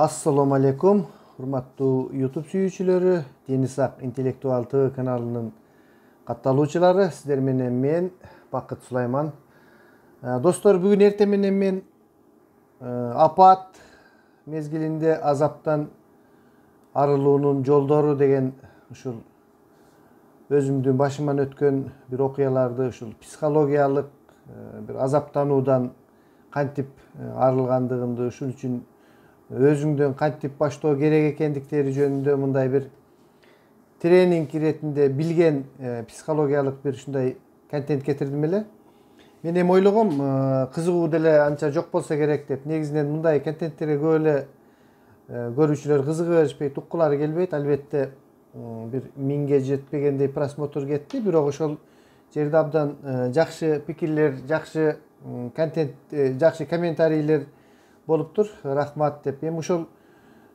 Assalamu alaikum, hurmattуу YouTube sүйүүчүлөрү, Deniz Ak Intellektual TV kanalынын катталуучулары, сиздер менен мен Бакыт Сулайман. Достор, бүгүн эртең менен мен апат мезгилинде азаптан арылуунун жолдору деген ушул өзүмдүн башыман өткөн бир окуяларды, ушул психологиялык бир азаптануудан кантип арылгандыгымды, ушул үчүн өзүңдөн кантип баштоо керек экендиктери жөнүндө мындай бир тренинг иретинде билген психологиялык бир ушундай контент кетирдим эле. Мен эми ойлогом, кызыгуу деле анча жок болсо керек деп. Негизинен мындай контенттерге көп эле көрүүчүлөр кызыга беришпейт, уккулары келбейт. Албетте бир 1000ге жетпегендей просмотр кетти, бирок ошол жерде абдан жакшы пикирлер, жакшы контент, жакшы комментарийлер болуптур. Рахмат деп. Эми ошол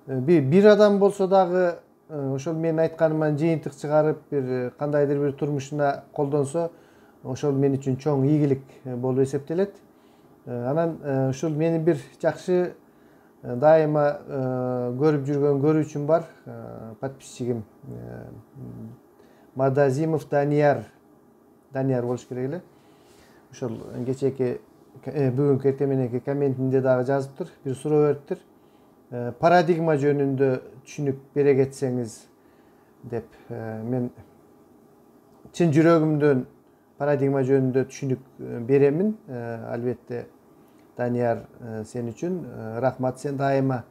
бир адам болсо дагы ошол менин айтканыман жыйынтык чыгарып, бир кандайдыр бир турмушуна колдонсо, ошол мен үчүн чоң ийгилик болуп эсептелет. Анан ушул менин бир жакшы дайыма көрүп жүргөн көрүүчүм бар, подписчигим Мадазимов Данияр болуш керек эле. Ошол кечээки бүгүнкү эртең мененки комментинде дагы жазыптыр, бир суроо бериптир. Парадигма жөнүндө түшүнүк бере кетсеңиз деп. Мен чын жүрөгүмдөн парадигма жөнүндө түшүнүк беремин. Албетте, Данияр, сен үчүн рахмат. Сен дайыма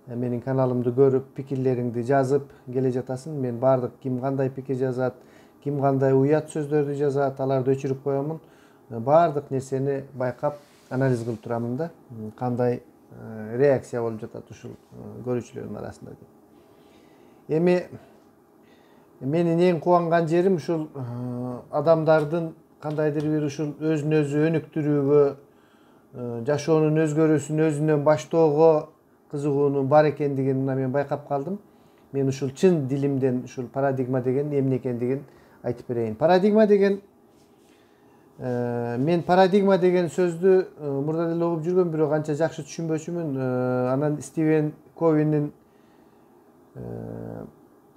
менин каналымды көрүп, пикирлериңди жазып келе жатасың. Мен бардык ким кандай пикир жазат, ким кандай уят сөздөрдү жазат, аларды өчүрүп коёмун. Бардык нерсени байкап, анализ кылып турамын да, кандай реакция болуп жатат ушул көрүүчүлөрдүн арасында деп. Эми менин эң кубанган жерим ушул адамдардын кандайдыр бир ушул өзүн өзү өнүктүрүүгө, жашоонун өзгөрүүсүн өзүнөн баштоого кызыгуунун бар экендигин мен байкап калдым. Мен ушул чын дилимден ушул парадигма деген эмне экендигин айтып берейин. Парадигма деген мен парадигма деген сөздү мурда деле угуп жүргөм, бирок анча жакшы түшүнбөчүмүн. Анан Стивен Ковинин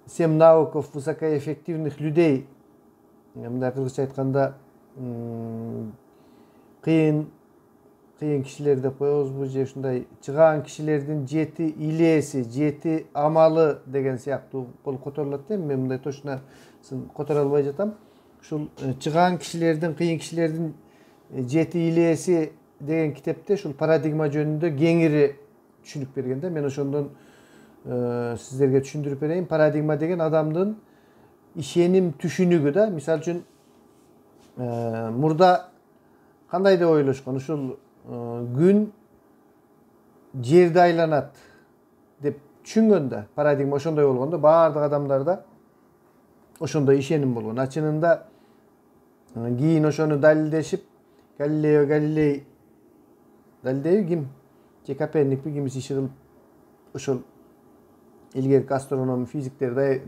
7 навыков высокоэффективных людей, мындай кыргызча айтканда кыйын кишилер деп коебузбу, же ушундай чыгаан кишилердин 7 илээси, 7 амалы деген сыяктуу болуп которулат. Мен мындай точносын которо албай жатам. Ушул чыгаан кишилердин, кыйын кишилердин 7 илээси деген китепте ушул парадигма жөнүндө кеңири түшүнүк берген да. Мен ошондон сиздерге түшүндүрүп берейин. Парадигма деген адамдын ишеним түшүнүгү да. Мисалы үчүн мурда кандай деп ойлошкон, ушул күн жерди айланат деп түшүнгөн да. Парадигма ошондой болгон да. Баардык адамдарда ошондой ишеним болгон. Чынында кийин ошону далилдешип, Галилео Галилей, далилдейби ким? Же Коперникпи кимиси иши кылып, ошол илгерки астроном, физиктер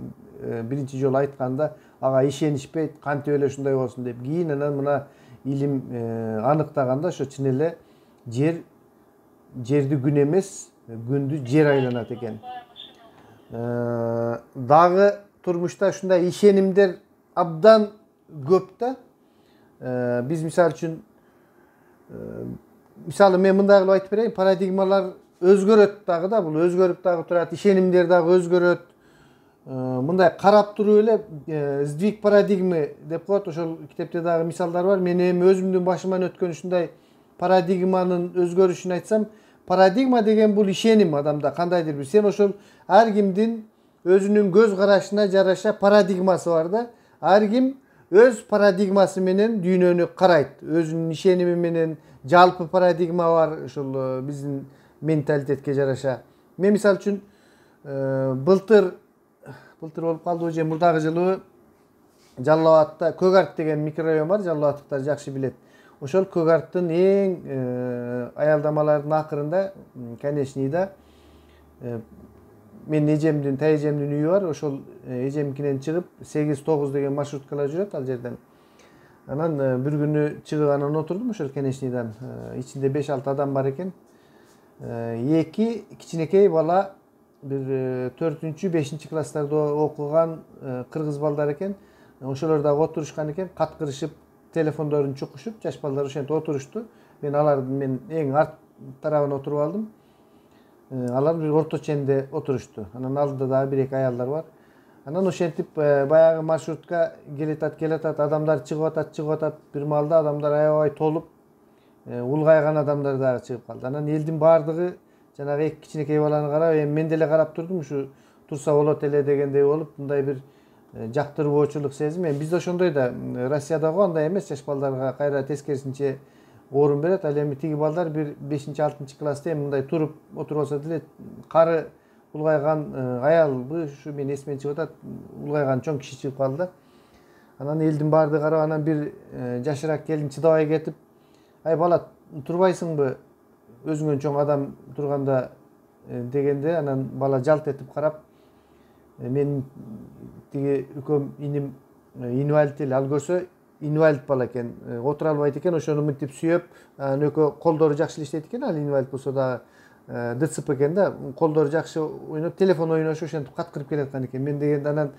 биринчи жолу айтканда ага ишенишпейт, кантип эле ушундай болсун деп. Кийин анан мына илим аныктаганда ошо чын эле жерди күн эмес, күндү жер айланат экен. Дагы турмушта ушундай ишенимдер абдан көп да. Биз мисалы үчүн, мисалы мен мындай кылып айтып берейин, парадигмалар өзгөрөт дагы да, бул өзгөрүп дагы турат, ишенимдер дагы өзгөрөт. Мындай карап туруп эле сдвиг парадигмы деп коет. Ошол китепте дагы мисалдар бар. Мен эми өзүмдүн башыман өткөн ушундай парадигманын өзгөрүшүн айтсам, парадигма деген бул ишеним адамда кандайдыр бир. Сен ошол ар кимдин өзүнүн көз карашына жараша парадигмасы бар да. Ар ким өз парадигмасы менен дүйнөнү карайт. Өзүнүн ишеними менен жалпы парадигма бар, ошол биздин менталитетке жараша. Мен мисалы үчүн былтыр болуп калдыбы же мурдагы жылы Жалал Абадта Көк Арт деген микрорайон бар, Жалал Абадтыктар жакшы билет. Ошол Көк Арттын эң аялдамалардын акырында, Конечныйда менин эжемдин, тайэжемдин үйү бар. Ошол эжемкинен чыгып 8-9 деген маршруткалар жүрөт ал жерден. Анан бир күнү чыгып анан отурдум ошол Конечныйдан. Ичинде 5-6 адам бар экен. Eki kiçinekey bala bir 4-5 klasslarda okugan kırgız balдар eken. Oşolorda oturuşkan eken, kat kırışıp telefonlarını çukuşup jaş ballar oşentip oturuştu. Men en art tarafına oturup aldım. Alar bir orta çende oturuştu. Anan aldıda da bir iki ayarlar var. Anan oşentip bayağı marşrutka geletat adamlar çıkıp atat bir malda adamlar ayabay tolup ulgaygan adamlar da çıkıp kaldı. Anan eldin bardığı janagı ek kiçinekey balаны karap, men delе karap durdum, şu tursa bolot ele degендей olup bunday bir jaktırboочулук сезим. Bizde ошондой да, Россияда андай эмес, жаш балдарга кайра тескерисинче орун берет. Ал эми тиги балдар bir 5-6 класста мындай туруп отуруп алса деле кары улгайган аялбы, ушу мен эсимен чыгып атат, улгайган чоң киши чыгып калды. Анан элдин баардыгы карап, анан bir жашыраак келин чыдабай кетип, ай бала турбайсыңбы, өзүңөн чоң адам турганда дегенде, анан бала жалт этип карап, мен тиги үкөм иним инвалид эле, ал көрсө инвалид бала экен, отура албайт экен, ошону мынтип сүйөп, экөө колдору жакшы эле иштейт экен, ал инвалид болсо дагы ДЦП экен да, колдору жакшы ойноп, телефон ойношуп ошентип каткырып келаткан экен. Мен дегенде анан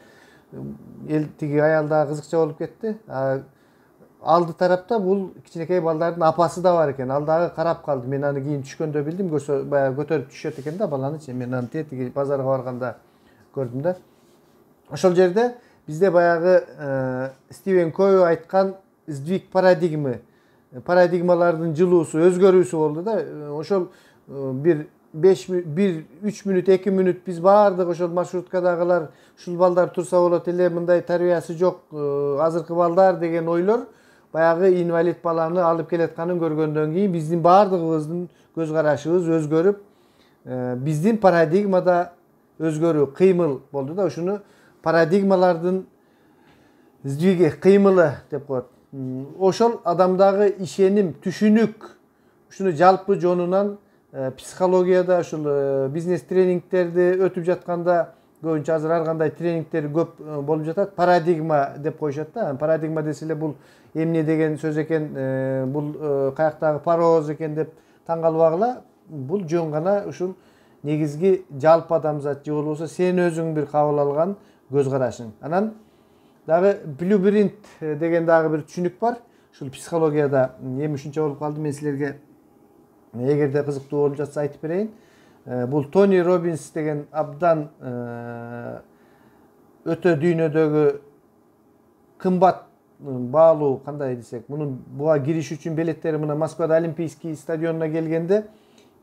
тиги аял дагы кызыкча болуп кетти. Aldı tarafta bul kiçinekey balдардын апасы да бар экен. Ал дагы карап калды. Мен аны кийин түшкөндө билдим. Көрсө баягы көтөрүп түшөт экен да баланы. Мен аны тетиги базарга барганда көрдүм да. Ошол жерде бизде баягы Стивен Кови айткан сдвиг парадигмалардын жылуусу, өзгөрүүсү болду да. Ошол bir 3 мүнөт 2 мүнөт биз баардык ошол маршруткадагылар ушул балдар турса болот эле, мындай тарбиясы жок азыркы балдар деген ойлор баягы инвалид баланы алып келатканын көргөндөн кийин биздин баардыгыбыздын көз карашыбыз өзгөрүп, биздин парадигмада өзгөрүү, кыймыл болду да. Ушуну парадигмалардын сдвиги, кыймылы деп коет. Ошол адамдагы ишеним, түшүнүк, ушуну жалпы жонунан психологияда ушул бизнес тренингтерди өтүп жатканда көбүнчө азыр ар кандай тренингтер көп болуп жатат. Парадигма деп коюшат да. Парадигма десе эле бул эмне деген сөз экен, бул каяктагы пароз экен деп таң калбагыла. Бул жөн гана ушул негизги жалпы адамзат же болбосо сен өзүң бир кабыл алган көз карашың. Анан дагы блюбринт деген дагы бир түшүнүк бар. Ушул психологияда эми ушунча болуп калды, мен силерге эгерде кызыктуу болуп жатса айтып берейин. Бул Тони Роббинс деген абдан өтө дүйнөдөгү кымбат баалуу, кандай десек, мунун буга кириш үчүн билеттери мына Москвада Олимпийский стадионуна келгенде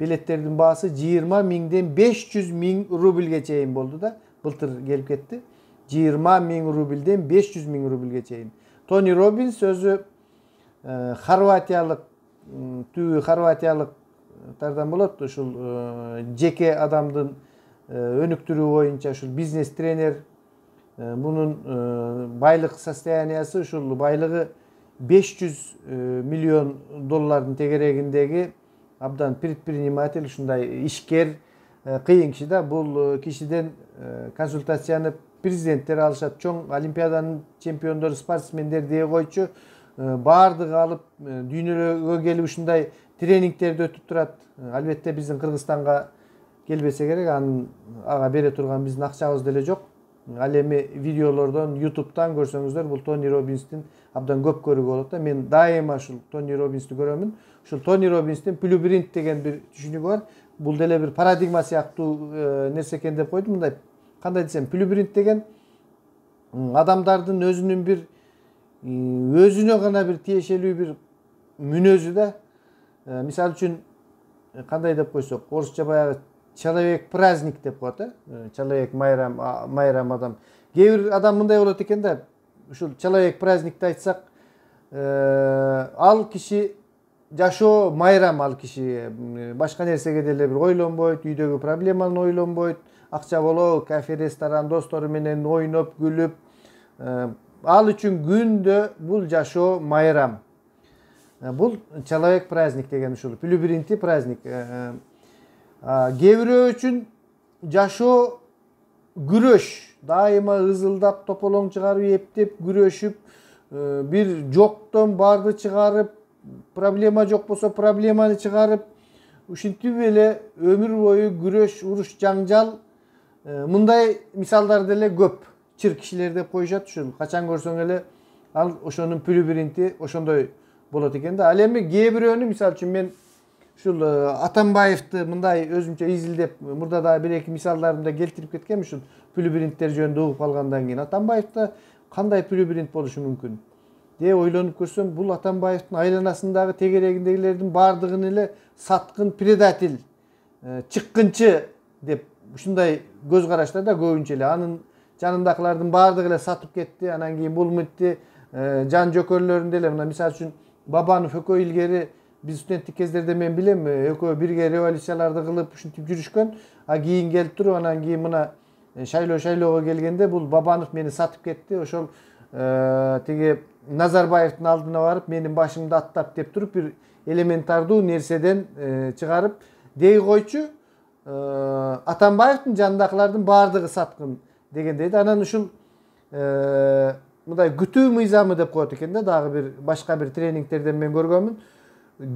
билеттердин баасы 20 миңден 500 миң рубльге чейин болду да. Былтыр келип кетти. 20 миң рубльден 500 миң рубльге чейин. Тони Роббинс өзү хорватиялык, түбү хорватиялык тардан болот. Ушул жеке адамдын өнүктүрүү боюнча ушул бизнес тренер. Bunun байлык состояниясы, ушул байлыгы 500 миллион доллардын тегерегиндеги абдан предприниматель, ушундай ишкер, кыйын киши да. Бул кишиден консультацияны президенттер алышат, чоң олимпиаданын чемпиондору, спортсмендер дей койчу баардыгы алып дүйнөгө келип ушундай тренингтерди өтүп турат. Албетте биздин Кыргызстанга келбесе керек, ага бере турган биздин акчабыз деле жок. Ал эми видеолордон, YouTube'дан көрсөңүздөр, бул Тони Роббинстин абдан көп көрүүгө болот да. Мен дайыма ушул Тони Роббинсти көрөмүн. Ушул Тони Роббинстин блюбринт деген бир түшүнүгү бар. Бул деле бир парадигма сыяктуу нерсе экен деп койдум. Мындай, кандай десем, блюбринт деген адамдардын өзүнүн бир өзүнө гана бир тиешелүү бир мүнөзү да. Мисалы үчүн кандай деп койсок, орусча баягы человек праздник деп коет, человек майрам адам. Кээ бир адам мындай болот экен да, ушул человек праздникти айтсак, ал киши жашоо майрам, ал киши башка нерсеге деле бир ойлонбойт, үйдөгү проблеманы ойлонбойт, акча болобу, кафе, ресторан, достору менен ойноп, күлүп, ал үчүн күндө бул жашоо майрам. Бул человек праздник деген ушул блюбринти праздник. Кээ бирөө үчүн жашоо күрөш, дайыма ызылдап, тополоң чыгарып, эптеп, күрөшүп, бир жоктон барды чыгарып, проблема жок болсо проблеманы чыгарып, uşintiп эле ömür boyu güreş, uruş, janjal мындай мисалдар деле көп. Чыр кишилер деп коюшат ушул. Качан көрсөң эле ал ошонун плюбринти ошондой болот экен да. Ал эми кээ бирөөнү мисалы үчүн мен ушул Атамбаевди мындай өзүмчө изилдеп мурда да бир эки мисалдарымда келтирип кеткем ушул плюбринттер жөнүндө угуп калгандан кийин. Атамбаевда кандай плюбринт болушу мүмкүн деп ойлонуп көрсөм, бул Атамбаевдин айланасындагы тегерегиндегилердин баардыгын эле саткын, предатель, чыккынчы деп ушундай көз караштар да көбүнчө эле. Анын жанындакылардын баардыгы эле сатып кетти. Анан кийин бул мытти жан жөкөрлөрүндө эле мына мисалы үчүн Бабанов экөө илгери биз студенттик кездерде мен билем, экөө бирге революцияларды кылып ушинтип жүрүшкөн. А кийин келип туруп анан кийин мына шайлоого келгенде бул Бабанов мени сатып кетти. Ошол тиги Назарбаевдин алдына барып менин башымды аттап деп туруп бир элементардуу нерседен чыгарып дей койчу. Атамбаевдин жанындакылардын баардыгы саткын дегендей. Анан ушул мындай күтүү мыйзамы деп коет экен да, дагы бир башка бир тренингтерден мен көргөнмүн.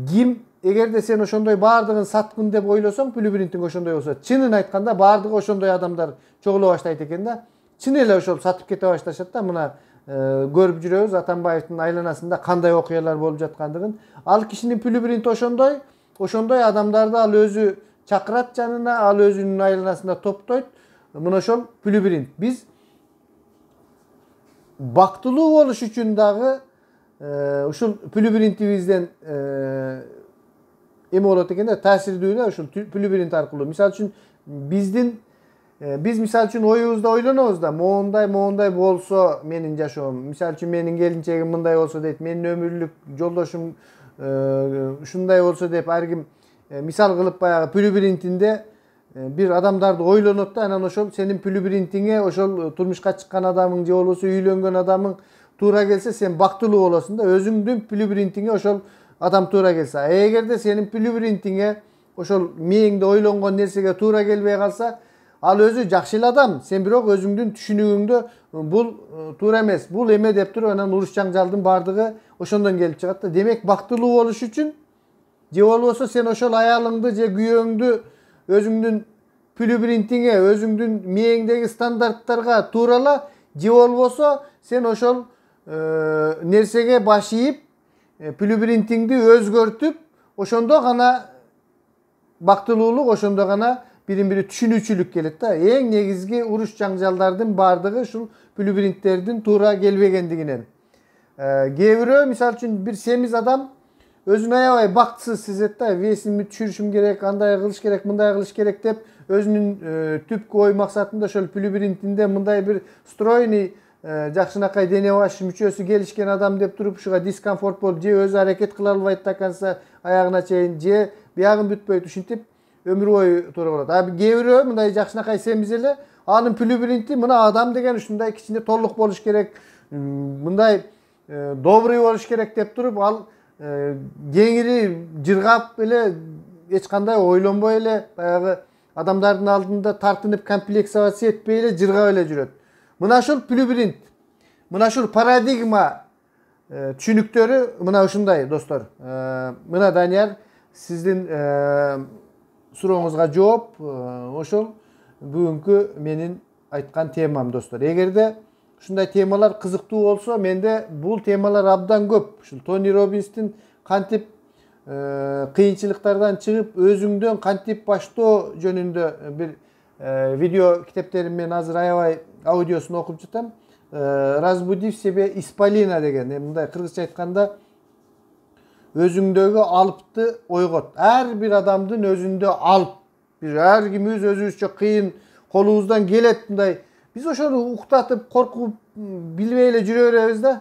Ким эгерде сен ошондой баардыгын саткын деп ойлосоң, плюбринтиң ошондой болсо, чынын айтканда баардыгы ошондой адамдар чогуло баштайт экен да. Чын эле ошол сатып кете башташат да. Мына көрүп жүрөбүз Атамбаевдин айланасында кандай окуялар болуп жаткандыгын. Ал кишинин плюбринти ошондой адамдарды ал өзү чакырат жанына, ал өзүнүн айланасында топтойт. Мына ошол плюбринт. Биз бактылуу болуш үчүн дагы ушул плюбринтибизден эме болот экен да, таасирдүү да ушул плюбринт аркылуу. Мисалы үчүн биз мисалы үчүн оюбузда ойлонобуз да, моундай болсо менин жашоом, мисалы үчүн менин келинчегим мындай болсо дейт, менин өмүрлүк жолдошум ушундай болсо деп ар ким мисал кылып баягы плюбринтинде бир адамдарды ойлонот да, анан ошол сенин плюбринтиңе ошол турмушка чыккан адамың же болбосо үйлөнгөн адамың туура келсе сен бактылуу болосуң да, өзүңдүн плюбринтиңе ошол адам туура келсе. Эгерде сенин плюбринтиңе ошол мээңде ойлонгон нерсеге туура келбей калса, ал өзү жакшы эле адам, сен бирок өзүңдүн түшүнүгүңдө бул туура эмес, бул эме деп туруп анан уруш жаңжалдын баардыгы ошондон келип чыгат да. Демек бактылуу болуш үчүн же болбосо сен ошол аялыңды же күйөөңдү өзүңдүн плюбринтиңе, өзүңдүн мээңдеги стандарттарга туурала, же болбосо сен ошол нерсеге баш ийип, плюбринтиңди өзгөртүп, ошондо гана бактылуулук, ошондо гана бирин-бири түшүнүүчүлүк келет да. Эң негизги уруш жаңжалдардын баардыгы ушул плюбринттердин туура келбегендигинен. Кээ бирөө мисалы үчүн бир семиз адам өзүн аябай бактысыз сезет да, весимди түшүрүшүм керек, андай кылыш керек, мындай кылыш керек деп өзүнүн түпкү ой максатында ошол плюбринтинде мындай бир стройный жакшынакай дене баш мүчөсү келишкен адам деп туруп ушуга дискомфорт болуп, же өзү аракет кыла албайт до конца аягына чейин, же биягын бүтпөйт, ушинтип өмүр бою туура болот. А кээ бирөө мындай жакшынакай семиз эле, анын плюбринти мына адам деген ушундай кичине толук болуш керек, мындай добрый болуш керек деп туруп ал кеңири жыргап эле эч кандай ойлонбой эле баягы адамдардын алдында тартынып комплексоваться этпей эле жыргап эле жүрөт. Мына ушул плюбринт, мына ушул парадигма түшүнүктөрү мына ушундай достор. Мына Данияр сиздин сурооңузга жооп ошол бүгүнкү менин айткан темам достор. Эгерде ушундай темалар кызыктуу болсо, менде бул темалар абдан көп. Ушул Тони Роббинстин кантип кыйынчылыктардан чыгып өзүңдөн кантип баштоо жөнүндө бир видео китептерин мен азыр аябай аудиосун окуп жатам. Разбуди в себе исполина деген. Мындай кыргызча айтканда өзүңдөгү алыпты ойгот. Ар бир адамдын өзүндө алып, бир ар кимибиз өзүбүзчө кыйын колубуздан келет мындай. Биз ошону уктатып, коркуп, билбей эле жүрө беребиз да.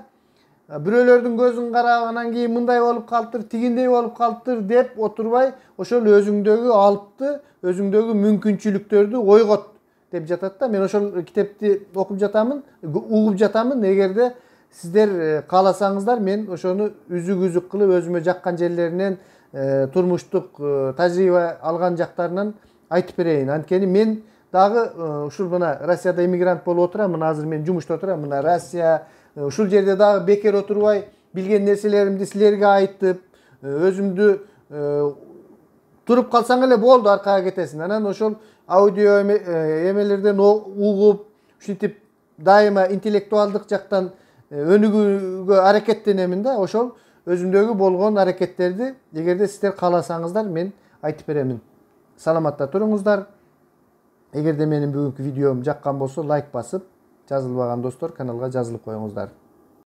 Бирөөлөрдүн көзүн карап, анан кийин мындай болуп калыптыр, тигиндей болуп калыптыр деп отурбай, ошол өзүңдөгү алыпты, өзүңдөгү мүмкүнчүлүктөрдү ойгот деп жатат да. Мен ошол китепти окуп жатамын, угуп жатамын. Эгерде сиздер кааласаңыздар, мен ошону үзүк-үзүк кылып өзүмө жаккан жерлеринен, турмуштук тажрыйба алган жактарынан айтып берейин. Анткени мен дагы ушул мына Россияда эмигрант болуп отурам, мына азыр мен жумушта отурам, мына Россия, ушул жерде дагы бекер отурбай, билген нерселеримди силерге айтып, өзүмдү turup kalsaң эле болду, аркага кетесиң. Анан ошол аудио эмелерден угуп, ушинтип дайыма интеллектуалдык жактан өнүгүүгө аракеттенемин да. Ошол өзүмдөгү болгон аракеттерди эгерде сиздер кааласаңыздар мен айтып беремин. Саламатта туруңуздар. Эгерде менин бүгүнкү видеом жаккан болсо лайк басып, жазылбаган достор каналга жазылып коюңуздар.